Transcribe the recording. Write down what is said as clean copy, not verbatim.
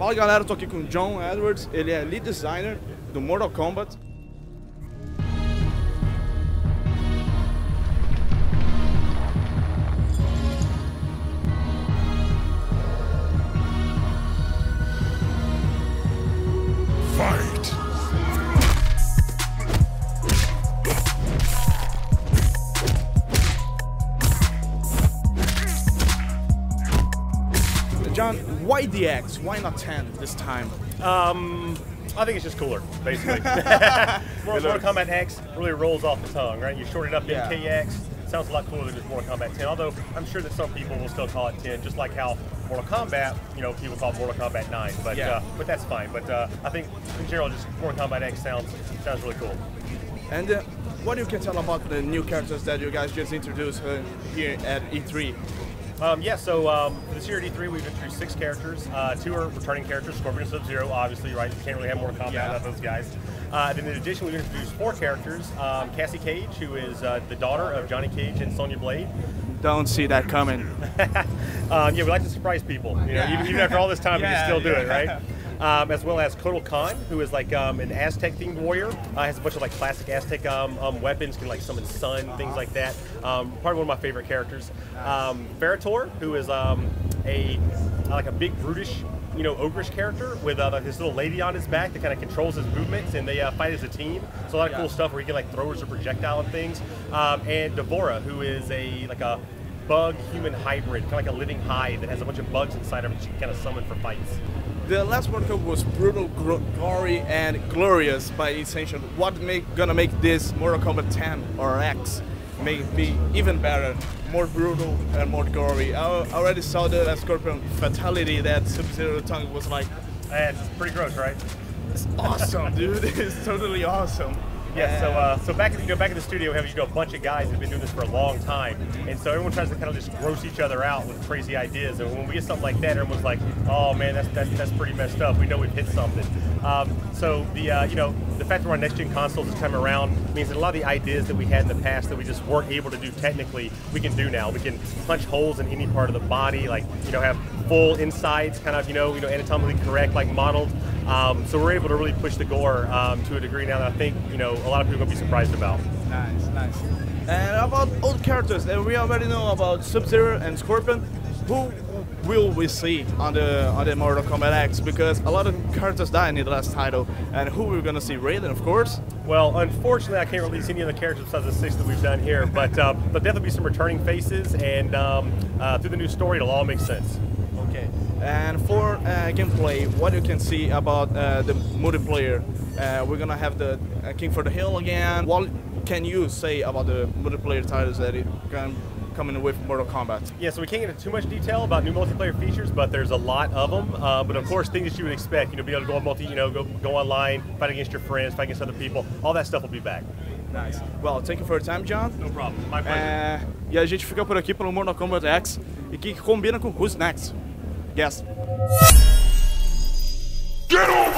Fala galera, eu tô aqui com o John Edwards, ele é Lead Designer do Mortal Kombat. Fight! John, why the X? Why not 10 this time? I think it's just cooler, basically. Mortal Kombat X really rolls off the tongue, right? You short it up MKX. Sounds a lot cooler than just Mortal Kombat 10, although I'm sure that some people will still call it 10, just like how Mortal Kombat, you know, people call it Mortal Kombat 9, but that's fine. But I think, in general, just Mortal Kombat X sounds really cool. And what you can tell about the new characters that you guys just introduced here at E3? For this year at E3, we've introduced 6 characters. 2 are returning characters, Scorpion and Sub-Zero, obviously, right? You can't really have Mortal Kombat without those guys. Then in addition, we've introduced 4 characters. Cassie Cage, who is the daughter of Johnny Cage and Sonya Blade. Don't see that coming. We like to surprise people. You know, even after all this time, we can still do it, right? As well as Kotal Khan, who is like an Aztec-themed warrior. Has a bunch of like classic Aztec weapons, can like summon sun, things like that. Probably one of my favorite characters. Ferrator, who is a big brutish, you know, ogreish character with this little lady on his back that kind of controls his movements, and they fight as a team. So a lot of cool stuff where he can like throw a projectile and things. And Devora, who is a bug-human hybrid, kind of like a living hive that has a bunch of bugs inside of it that she can kind of summon for fights. The last Mortal Kombat was brutal, gory, and glorious by Essential. What gonna make this Mortal Kombat 10 or X be even better, more brutal and more gory? I already saw the Scorpion fatality that Sub-Zero tongue was like. It's pretty gross, right? It's awesome, dude. It's totally awesome. Yeah, so back in the studio, we have a bunch of guys who've been doing this for a long time, and so everyone tries to kind of just gross each other out with crazy ideas. And when we get something like that, everyone's like, "Oh man, that's pretty messed up. We know we've hit something." The fact that we're on next-gen consoles this time around means that a lot of the ideas that we had in the past that we just weren't able to do technically, we can do now. We can punch holes in any part of the body, like have full insides, kind of anatomically correct, like modeled. So we're able to really push the gore to a degree now that I think a lot of people are going to be surprised about. Nice. And about old characters, we already know about Sub-Zero and Scorpion. Who will we see on the Mortal Kombat X? Because a lot of characters died in the last title, and who we're going to see? Raiden, of course. Well, unfortunately, I can't release any other characters besides the 6 that we've done here, but there'll definitely be some returning faces, and through the new story, it'll all make sense. Okay. And for gameplay, what you can see about the multiplayer? We're gonna have the King for the Hill again. What can you say about the multiplayer titles that can come in with Mortal Kombat? Yeah, so we can't get into too much detail about new multiplayer features, but there's a lot of them. But of course, things that you would expect, be able to go on go online, fight against your friends, fight against other people. All that stuff will be back. Nice. Well, thank you for your time, John. No problem. My pleasure. E a gente fica por aqui pelo Mortal Kombat X e que combina com Who's Next. Guess. Get over!